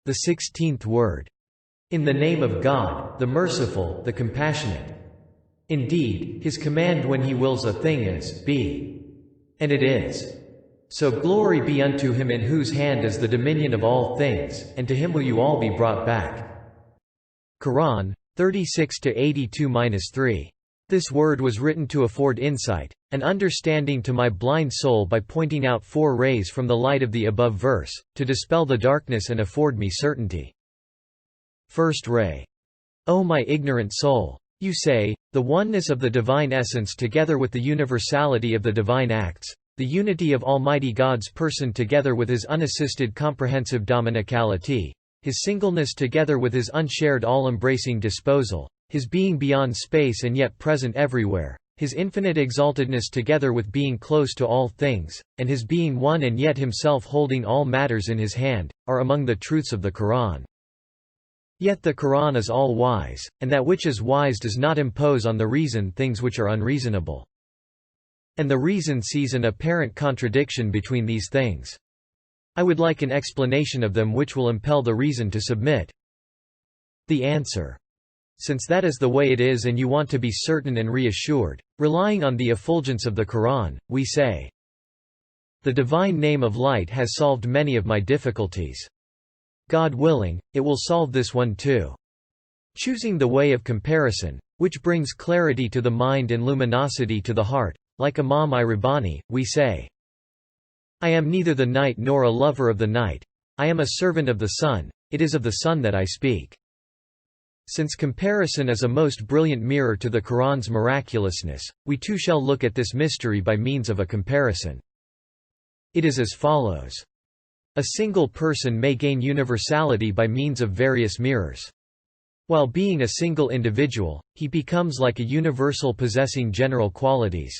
The 16th word. In the name of God, the merciful, the compassionate. Indeed, his command when he wills a thing is, be. And it is. So glory be unto him in whose hand is the dominion of all things, and to him will you all be brought back. Quran, 36-82-3. This word was written to afford insight, and understanding to my blind soul by pointing out 4 rays from the light of the above verse, to dispel the darkness and afford me certainty. First ray. O my ignorant soul! You say, the oneness of the divine essence together with the universality of the divine acts, the unity of Almighty God's person together with his unassisted comprehensive dominicality, his singleness together with his unshared all-embracing disposal, his being beyond space and yet present everywhere, his infinite exaltedness together with being close to all things, and his being one and yet himself holding all matters in his hand, are among the truths of the Quran. Yet the Quran is all-wise, and that which is wise does not impose on the reason things which are unreasonable. And the reason sees an apparent contradiction between these things. I would like an explanation of them which will impel the reason to submit. The answer. Since that is the way it is and you want to be certain and reassured, relying on the effulgence of the Quran, we say, the divine name of light has solved many of my difficulties. God willing, it will solve this one too. Choosing the way of comparison, which brings clarity to the mind and luminosity to the heart, like Imam Rabbani, we say, I am neither the night nor a lover of the night, I am a servant of the sun, it is of the sun that I speak. Since comparison is a most brilliant mirror to the Quran's miraculousness, we too shall look at this mystery by means of a comparison. It is as follows. A single person may gain universality by means of various mirrors. While being a single individual, he becomes like a universal possessing general qualities.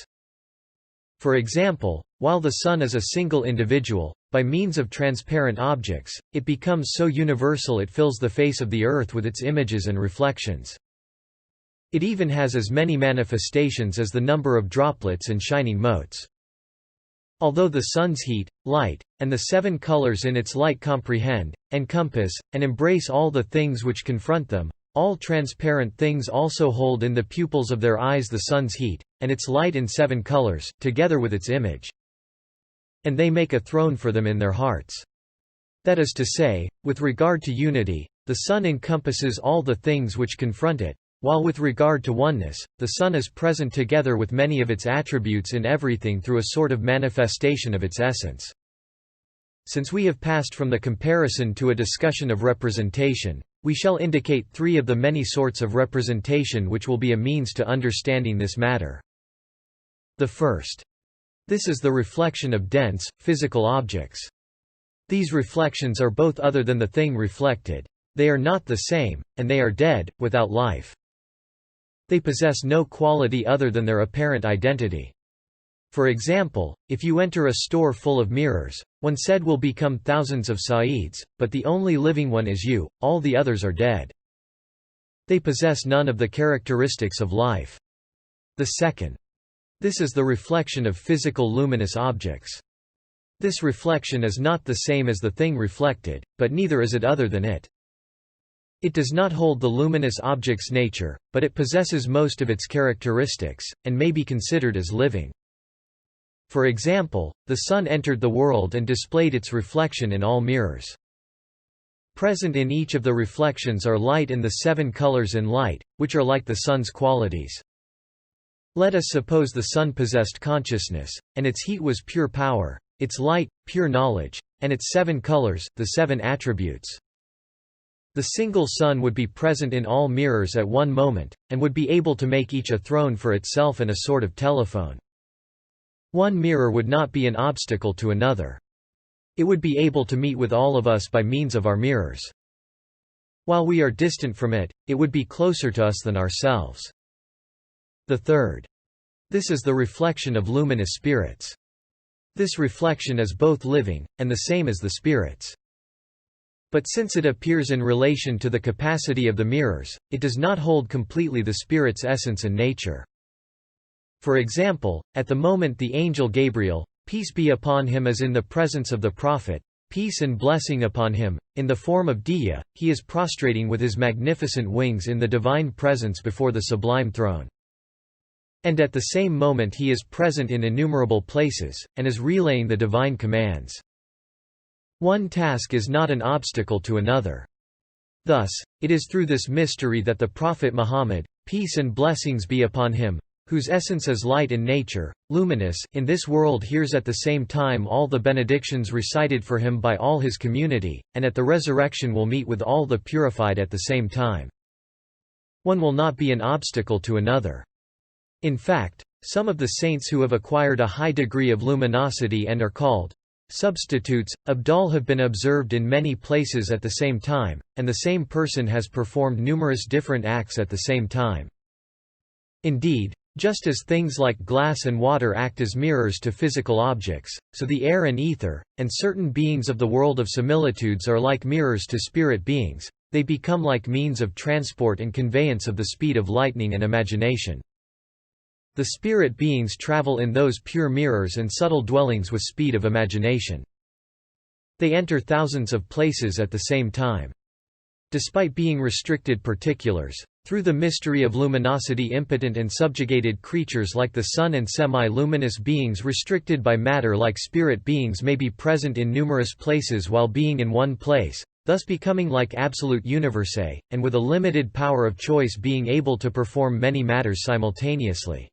For example, while the sun is a single individual, by means of transparent objects, it becomes so universal it fills the face of the earth with its images and reflections. It even has as many manifestations as the number of droplets and shining motes. Although the sun's heat, light, and the 7 colors in its light comprehend, encompass, and embrace all the things which confront them, all transparent things also hold in the pupils of their eyes the sun's heat, and its light in 7 colors, together with its image. And they make a throne for them in their hearts. That is to say, with regard to unity, the sun encompasses all the things which confront it, while with regard to oneness, the sun is present together with many of its attributes in everything through a sort of manifestation of its essence. Since we have passed from the comparison to a discussion of representation, we shall indicate 3 of the many sorts of representation which will be a means to understanding this matter. The first. This is the reflection of dense, physical objects. These reflections are both other than the thing reflected. They are not the same, and they are dead, without life. They possess no quality other than their apparent identity. For example, if you enter a store full of mirrors, one said will become thousands of Saids, but the only living one is you, all the others are dead. They possess none of the characteristics of life. The second. This is the reflection of physical luminous objects. This reflection is not the same as the thing reflected, but neither is it other than it. It does not hold the luminous object's nature, but it possesses most of its characteristics, and may be considered as living. For example, the sun entered the world and displayed its reflection in all mirrors. Present in each of the reflections are light and the 7 colors in light, which are like the sun's qualities. Let us suppose the sun possessed consciousness, and its heat was pure power, its light, pure knowledge, and its 7 colors, the 7 attributes. The single sun would be present in all mirrors at one moment, and would be able to make each a throne for itself and a sort of telephone. One mirror would not be an obstacle to another. It would be able to meet with all of us by means of our mirrors. While we are distant from it, it would be closer to us than ourselves. The third. This is the reflection of luminous spirits. This reflection is both living, and the same as the spirits. But since it appears in relation to the capacity of the mirrors, it does not hold completely the spirit's essence and nature. For example, at the moment the angel Gabriel, peace be upon him, is in the presence of the prophet, peace and blessing upon him, in the form of Diya, he is prostrating with his magnificent wings in the divine presence before the sublime throne. And at the same moment he is present in innumerable places, and is relaying the divine commands. One task is not an obstacle to another. Thus, it is through this mystery that the Prophet Muhammad, peace and blessings be upon him, whose essence is light in nature, luminous, in this world hears at the same time all the benedictions recited for him by all his community, and at the resurrection will meet with all the purified at the same time. One will not be an obstacle to another. In fact, some of the saints who have acquired a high degree of luminosity and are called substitutes, Abdal, have been observed in many places at the same time, and the same person has performed numerous different acts at the same time. Indeed, just as things like glass and water act as mirrors to physical objects, so the air and ether, and certain beings of the world of similitudes are like mirrors to spirit beings, they become like means of transport and conveyance of the speed of lightning and imagination. The spirit beings travel in those pure mirrors and subtle dwellings with speed of imagination. They enter thousands of places at the same time. Despite being restricted particulars, through the mystery of luminosity impotent and subjugated creatures like the sun and semi-luminous beings restricted by matter like spirit beings may be present in numerous places while being in one place, thus becoming like absolute universe, and with a limited power of choice being able to perform many matters simultaneously.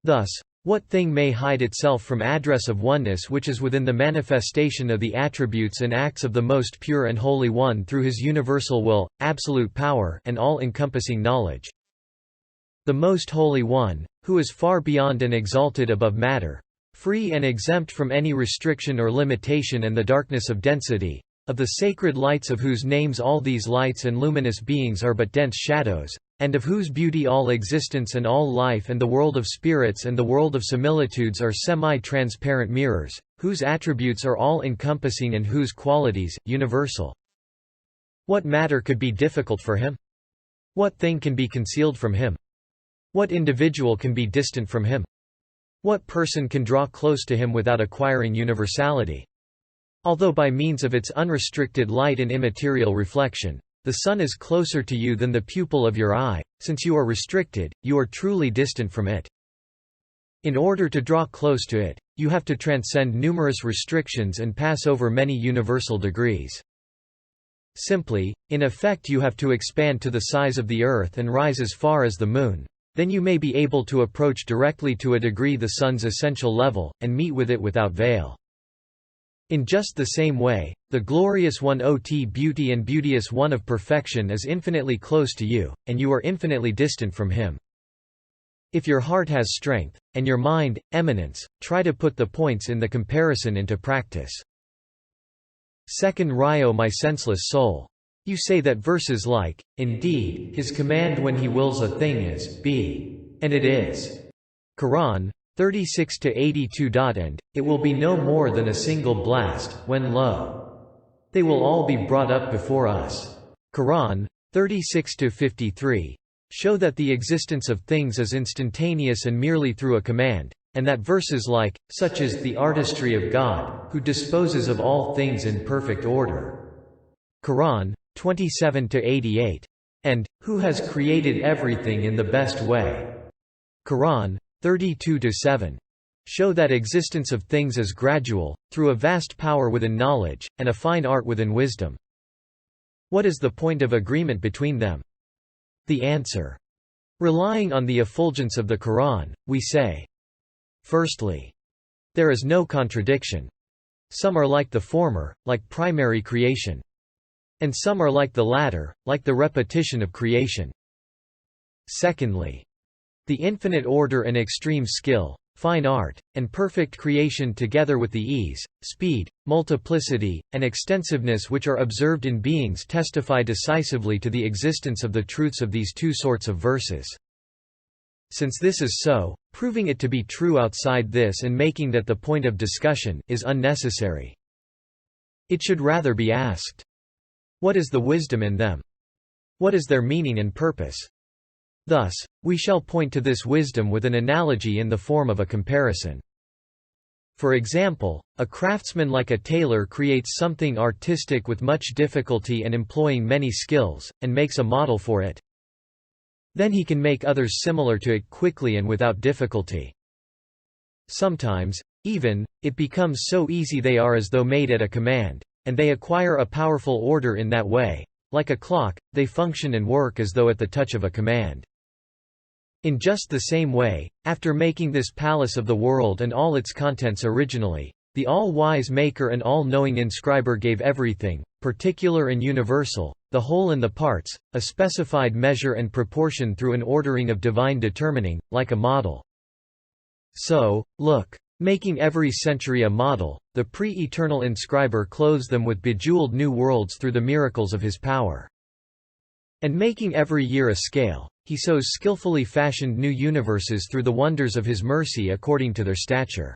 Thus, what thing may hide itself from address of oneness which is within the manifestation of the attributes and acts of the most pure and holy one through his universal will, absolute power, and all-encompassing knowledge? The most holy one, who is far beyond and exalted above matter, free and exempt from any restriction or limitation and the darkness of density, of the sacred lights of whose names all these lights and luminous beings are but dense shadows, and of whose beauty all existence and all life and the world of spirits and the world of similitudes are semi-transparent mirrors, whose attributes are all-encompassing and whose qualities, universal. What matter could be difficult for him? What thing can be concealed from him? What individual can be distant from him? What person can draw close to him without acquiring universality? Although by means of its unrestricted light and immaterial reflection, the sun is closer to you than the pupil of your eye, since you are restricted, you are truly distant from it. In order to draw close to it, you have to transcend numerous restrictions and pass over many universal degrees. Simply, in effect you have to expand to the size of the earth and rise as far as the moon, then you may be able to approach directly to a degree the sun's essential level, and meet with it without veil. In just the same way, the glorious one ot beauty and beauteous one of perfection is infinitely close to you, and you are infinitely distant from him. If your heart has strength, and your mind, eminence, try to put the points in the comparison into practice. Second Rio, my senseless soul. You say that verses like, indeed, his command when he wills a thing is, be. And it is. Quran 36-82. And it will be no more than a single blast, when lo, they will all be brought up before us. Quran 36-53. Show that the existence of things is instantaneous and merely through a command, and that verses like, such is the artistry of God, who disposes of all things in perfect order. Quran 27-88. And, who has created everything in the best way. Quran 32-7. Show that existence of things is gradual, through a vast power within knowledge, and a fine art within wisdom. What is the point of agreement between them? The answer. Relying on the effulgence of the Quran, we say, firstly, there is no contradiction. Some are like the former, like primary creation. And some are like the latter, like the repetition of creation. Secondly, the infinite order and extreme skill, fine art, and perfect creation together with the ease, speed, multiplicity, and extensiveness which are observed in beings testify decisively to the existence of the truths of these two sorts of verses. Since this is so, proving it to be true outside this and making that the point of discussion is unnecessary. It should rather be asked, what is the wisdom in them? What is their meaning and purpose? Thus, we shall point to this wisdom with an analogy in the form of a comparison. For example, a craftsman like a tailor creates something artistic with much difficulty and employing many skills, and makes a model for it. Then he can make others similar to it quickly and without difficulty. Sometimes, even, it becomes so easy they are as though made at a command, and they acquire a powerful order in that way. Like a clock, they function and work as though at the touch of a command. In just the same way, after making this palace of the world and all its contents originally, the all-wise Maker and all-knowing Inscriber gave everything, particular and universal, the whole and the parts, a specified measure and proportion through an ordering of divine determining, like a model. So, look. Making every century a model, the pre-eternal Inscriber clothes them with bejeweled new worlds through the miracles of his power. And making every year a scale, he so skillfully fashioned new universes through the wonders of his mercy according to their stature.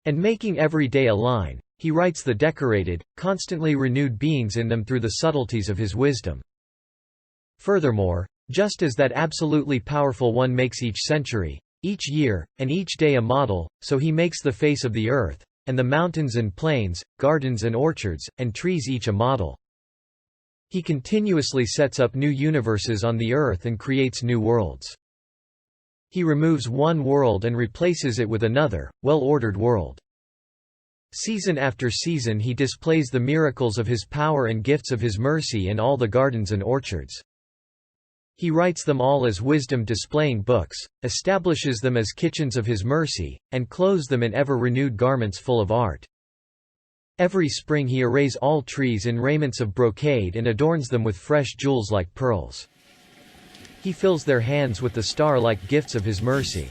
And making every day a line, he writes the decorated, constantly renewed beings in them through the subtleties of his wisdom. Furthermore, just as that absolutely powerful one makes each century, each year, and each day a model, so he makes the face of the earth, and the mountains and plains, gardens and orchards, and trees each a model. He continuously sets up new universes on the earth and creates new worlds. He removes one world and replaces it with another, well-ordered world. Season after season he displays the miracles of his power and gifts of his mercy in all the gardens and orchards. He writes them all as wisdom-displaying books, establishes them as kitchens of his mercy, and clothes them in ever-renewed garments full of art. Every spring he arrays all trees in raiments of brocade and adorns them with fresh jewels like pearls. He fills their hands with the star-like gifts of his mercy.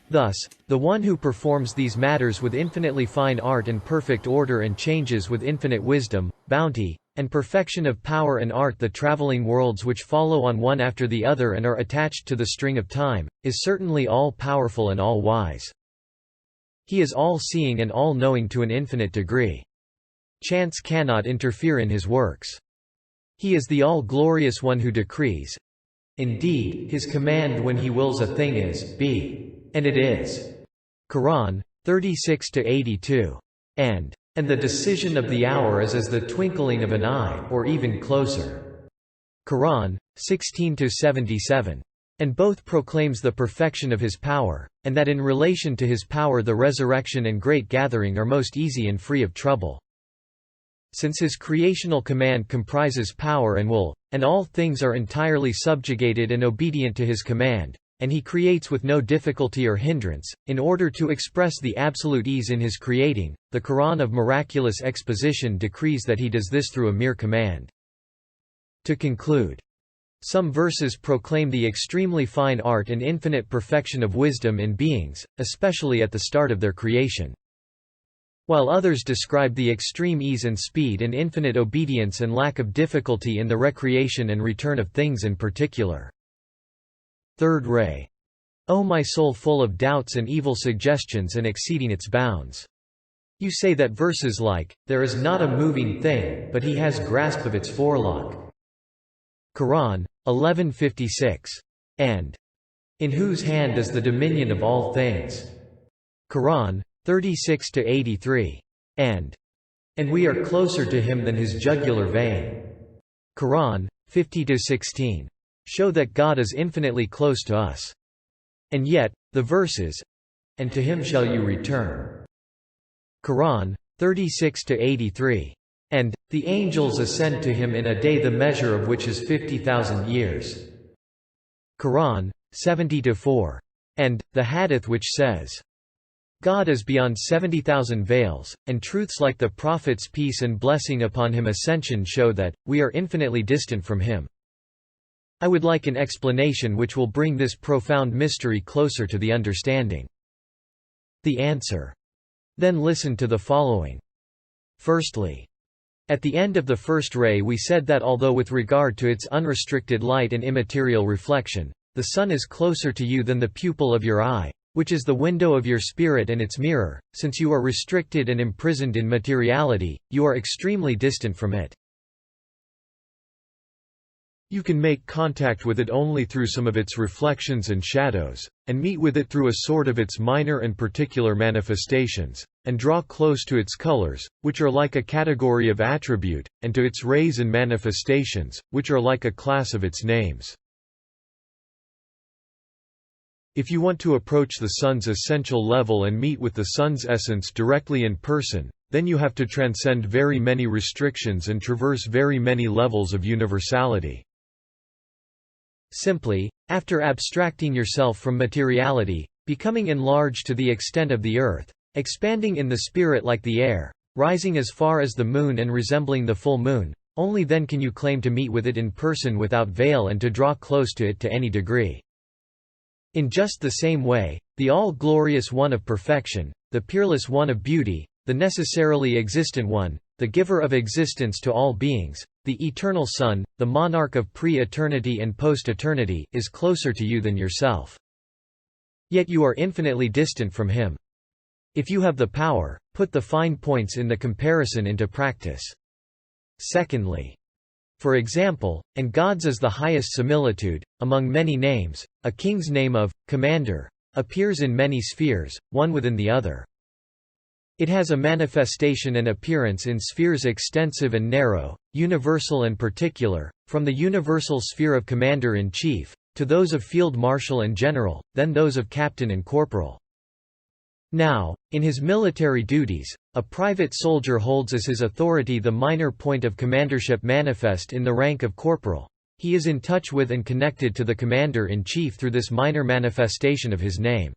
Thus, the one who performs these matters with infinitely fine art and perfect order and changes with infinite wisdom, bounty, and perfection of power and art the traveling worlds which follow on one after the other and are attached to the string of time, is certainly all-powerful and all-wise. He is all-seeing and all-knowing to an infinite degree. Chance cannot interfere in his works. He is the all-glorious one who decrees. Indeed, his command when he wills a thing is, be. And it is. Quran, 36–82. And the decision of the hour is as the twinkling of an eye, or even closer. Quran, 16–77. And both proclaims the perfection of his power, and that in relation to his power the resurrection and great gathering are most easy and free of trouble. Since his creational command comprises power and will, and all things are entirely subjugated and obedient to his command, and he creates with no difficulty or hindrance, in order to express the absolute ease in his creating, the Quran of miraculous exposition decrees that he does this through a mere command. To conclude, some verses proclaim the extremely fine art and infinite perfection of wisdom in beings, especially at the start of their creation. While others describe the extreme ease and speed and infinite obedience and lack of difficulty in the recreation and return of things in particular. Third ray. O my soul full of doubts and evil suggestions and exceeding its bounds. You say that verses like, there is not a moving thing, but he has grasp of its forelock. Quran, 11:56. And in whose hand is the dominion of all things. Quran, 36–83. And we are closer to him than his jugular vein. Quran, 50–16. Show that God is infinitely close to us. And yet, the verses, and to him shall you return. Quran, 36–83. And the angels ascend to him in a day the measure of which is 50,000 years. Quran, 70–4. And the hadith which says, God is beyond 70,000 veils, and truths like the Prophet's peace and blessing upon him ascension show that, we are infinitely distant from him. I would like an explanation which will bring this profound mystery closer to the understanding. The answer. Then listen to the following. Firstly, at the end of the first ray we said that although with regard to its unrestricted light and immaterial reflection, the sun is closer to you than the pupil of your eye, which is the window of your spirit and its mirror, since you are restricted and imprisoned in materiality, you are extremely distant from it. You can make contact with it only through some of its reflections and shadows, and meet with it through a sort of its minor and particular manifestations, and draw close to its colors, which are like a category of attribute, and to its rays and manifestations, which are like a class of its names. If you want to approach the Sun's essential level and meet with the Sun's essence directly in person, then you have to transcend very many restrictions and traverse very many levels of universality. Simply, after abstracting yourself from materiality, becoming enlarged to the extent of the earth, expanding in the spirit like the air, rising as far as the moon and resembling the full moon, only then can you claim to meet with it in person without veil and to draw close to it to any degree. In just the same way, the all-glorious One of perfection, the peerless One of beauty, the necessarily existent One, the giver of existence to all beings, the eternal Sun, the monarch of pre-eternity and post-eternity, is closer to you than yourself. Yet you are infinitely distant from Him. If you have the power, put the fine points in the comparison into practice. Secondly, for example, and God's is the highest similitude, among many names, a king's name of commander appears in many spheres, one within the other. It has a manifestation and appearance in spheres extensive and narrow, universal and particular, from the universal sphere of commander-in-chief, to those of field marshal and general, then those of captain and corporal. Now, in his military duties, a private soldier holds as his authority the minor point of commandership manifest in the rank of corporal. He is in touch with and connected to the commander-in-chief through this minor manifestation of his name.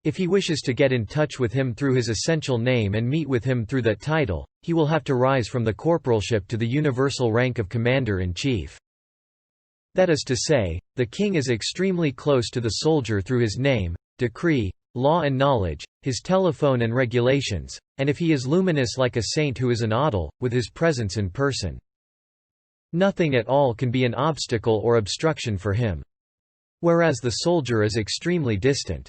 If he wishes to get in touch with him through his essential name and meet with him through that title, he will have to rise from the corporalship to the universal rank of commander-in-chief. That is to say, the king is extremely close to the soldier through his name, decree, law and knowledge, his telephone and regulations, and if he is luminous like a saint who is an odal, with his presence in person. Nothing at all can be an obstacle or obstruction for him. Whereas the soldier is extremely distant.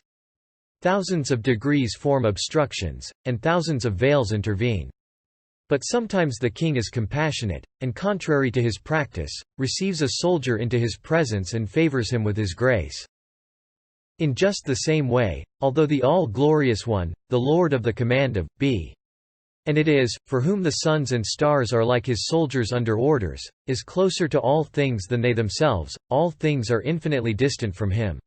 Thousands of degrees form obstructions, and thousands of veils intervene. But sometimes the king is compassionate, and contrary to his practice, receives a soldier into his presence and favors him with his grace. In just the same way, although the all-glorious One, the Lord of the command of, be. And it is, for whom the suns and stars are like his soldiers under orders, is closer to all things than they themselves, all things are infinitely distant from him.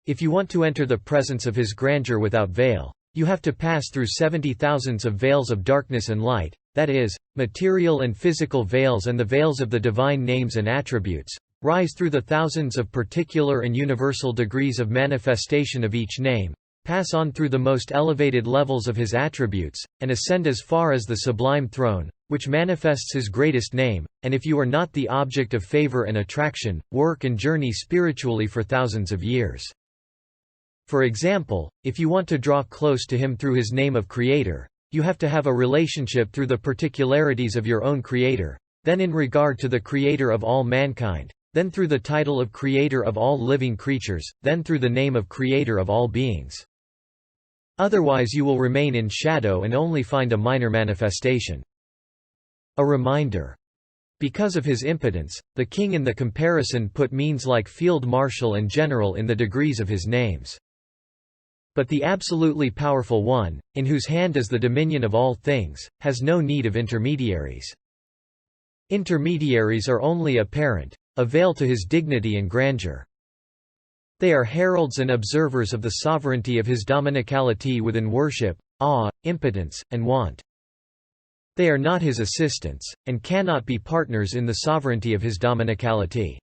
If you want to enter the presence of his grandeur without veil, you have to pass through 70,000s of veils of darkness and light, that is, material and physical veils and the veils of the divine names and attributes, rise through the thousands of particular and universal degrees of manifestation of each name, pass on through the most elevated levels of his attributes, and ascend as far as the sublime throne, which manifests his greatest name, and if you are not the object of favor and attraction, work and journey spiritually for thousands of years. For example, if you want to draw close to him through his name of Creator, you have to have a relationship through the particularities of your own Creator, then in regard to the Creator of all mankind, then through the title of Creator of all living creatures, then through the name of Creator of all beings. Otherwise you will remain in shadow and only find a minor manifestation. A reminder. Because of his impotence, the king in the comparison put means like field marshal and general in the degrees of his names. But the absolutely powerful One, in whose hand is the dominion of all things, has no need of intermediaries. Intermediaries are only apparent, a veil to his dignity and grandeur. They are heralds and observers of the sovereignty of his dominicality within worship, awe, impotence, and want. They are not his assistants, and cannot be partners in the sovereignty of his dominicality.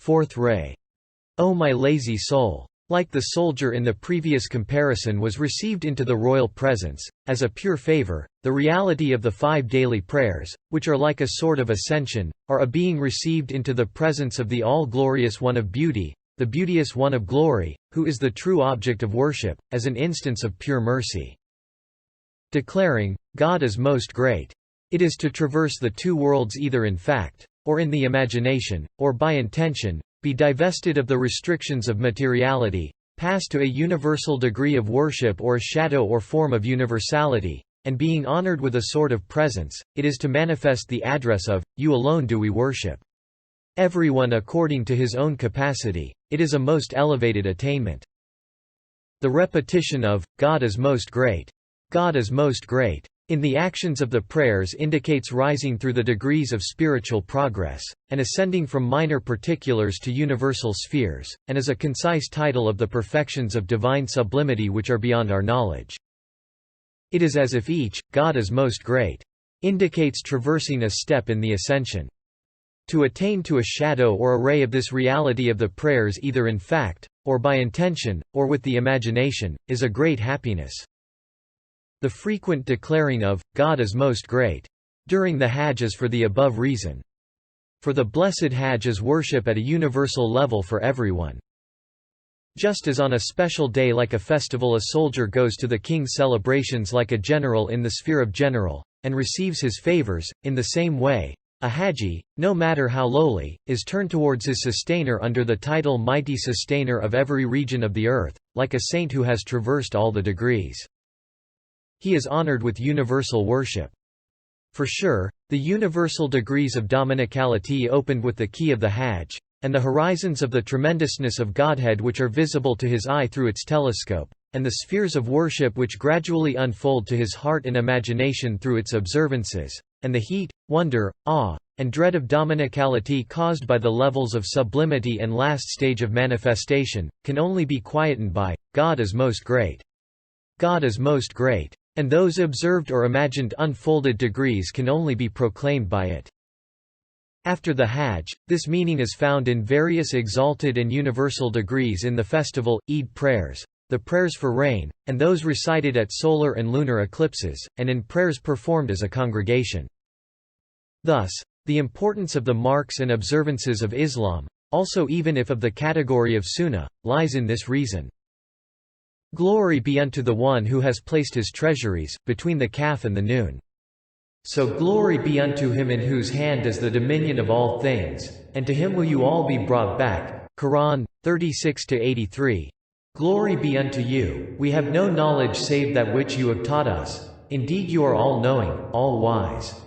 Fourth ray. O my lazy soul! Like the soldier in the previous comparison was received into the royal presence, as a pure favor, the reality of the 5 daily prayers, which are like a sort of ascension, are a being received into the presence of the all-glorious One of beauty, the beauteous One of glory, who is the true object of worship, as an instance of pure mercy. Declaring, God is most great. It is to traverse the 2 worlds either in fact, or in the imagination, or by intention, be divested of the restrictions of materiality, pass to a universal degree of worship or a shadow or form of universality, and being honored with a sort of presence, it is to manifest the address of, you alone do we worship. everyone according to his own capacity. It is a most elevated attainment. The repetition of, God is most great. God is most great. In the actions of the prayers indicates rising through the degrees of spiritual progress, and ascending from minor particulars to universal spheres, and is a concise title of the perfections of divine sublimity which are beyond our knowledge. It is as if each, God is most great, indicates traversing a step in the ascension. To attain to a shadow or a ray of this reality of the prayers either in fact, or by intention, or with the imagination, is a great happiness. The frequent declaring of, God is most great, during the Hajj is for the above reason. For the blessed Hajj is worship at a universal level for everyone. Just as on a special day like a festival a soldier goes to the king's celebrations like a general in the sphere of general, and receives his favors, in the same way, a Haji, no matter how lowly, is turned towards his sustainer under the title Mighty Sustainer of every region of the earth, like a saint who has traversed all the degrees. He is honored with universal worship. For sure, the universal degrees of dominicality opened with the key of the Hajj, and the horizons of the tremendousness of Godhead which are visible to his eye through its telescope, and the spheres of worship which gradually unfold to his heart and imagination through its observances, and the heat, wonder, awe, and dread of dominicality caused by the levels of sublimity and last stage of manifestation, can only be quietened by, God is most great. God is most great. And those observed or imagined unfolded degrees can only be proclaimed by it. After the Hajj, this meaning is found in various exalted and universal degrees in the festival, Eid prayers, the prayers for rain, and those recited at solar and lunar eclipses, and in prayers performed as a congregation. Thus, the importance of the marks and observances of Islam, also even if of the category of Sunnah, lies in this reason. Glory be unto the one who has placed his treasuries between the Kaf and the Nun. So glory be unto him in whose hand is the dominion of all things, and to him will you all be brought back. Quran 36-83. Glory be unto you, we have no knowledge save that which you have taught us, indeed you are all-knowing, all-wise.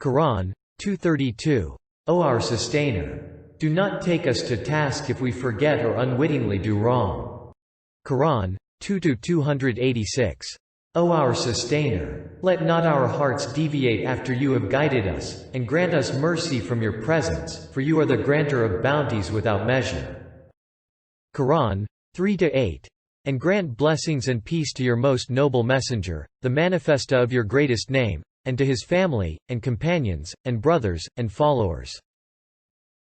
Quran 232. O our Sustainer! Do not take us to task if we forget or unwittingly do wrong. Quran 2-286. O our Sustainer! Let not our hearts deviate after you have guided us, and grant us mercy from your presence, for you are the granter of bounties without measure. Quran 3-8. And grant blessings and peace to your most noble messenger, the manifesta of your greatest name, and to his family, and companions, and brothers, and followers.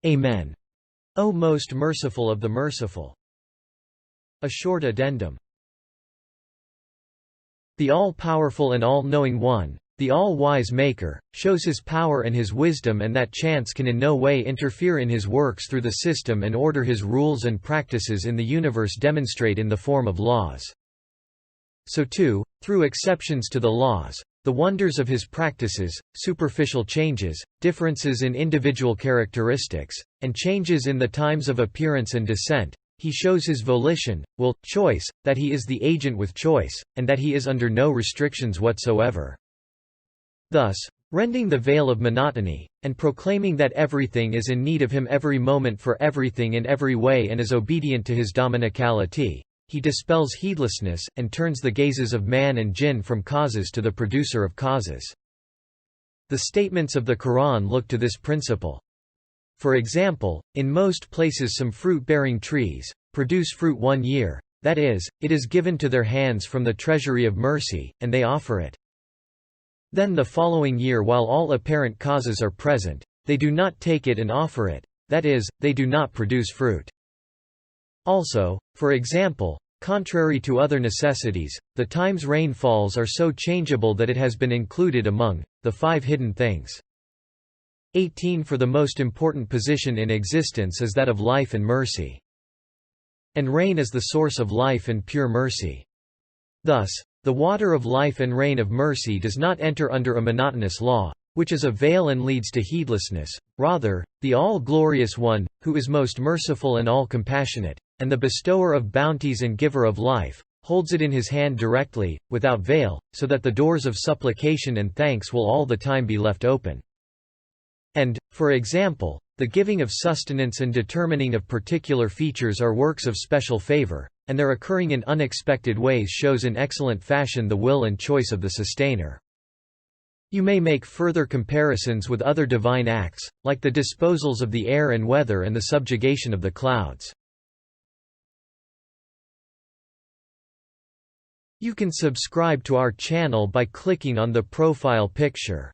Amen. O most merciful of the merciful. A short addendum. The all-powerful and all-knowing One, the all-wise Maker, shows his power and his wisdom and that chance can in no way interfere in his works through the system and order his rules and practices in the universe demonstrate in the form of laws. So too, through exceptions to the laws, the wonders of his practices, superficial changes, differences in individual characteristics, and changes in the times of appearance and descent, he shows his volition, will, choice, that he is the agent with choice, and that he is under no restrictions whatsoever. Thus, rending the veil of monotony, and proclaiming that everything is in need of him every moment for everything in every way and is obedient to his dominicality, he dispels heedlessness, and turns the gazes of man and jinn from causes to the producer of causes. The statements of the Quran look to this principle. For example, in most places some fruit-bearing trees produce fruit 1 year, that is, it is given to their hands from the treasury of mercy, and they offer it. Then the following year while all apparent causes are present, they do not take it and offer it, that is, they do not produce fruit. Also, for example, contrary to other necessities, the times rain falls are so changeable that it has been included among the 5 hidden things. 18 For the most important position in existence is that of life and mercy. And rain is the source of life and pure mercy. Thus, the water of life and rain of mercy does not enter under a monotonous law, which is a veil and leads to heedlessness. Rather, the all-glorious One, who is most merciful and all-compassionate, and the bestower of bounties and giver of life, holds it in his hand directly, without veil, so that the doors of supplication and thanks will all the time be left open. And, for example, The giving of sustenance and determining of particular features are works of special favor, and their occurring in unexpected ways shows in excellent fashion the will and choice of the sustainer. You may make further comparisons with other divine acts, like the disposals of the air and weather and the subjugation of the clouds. You can subscribe to our channel by clicking on the profile picture.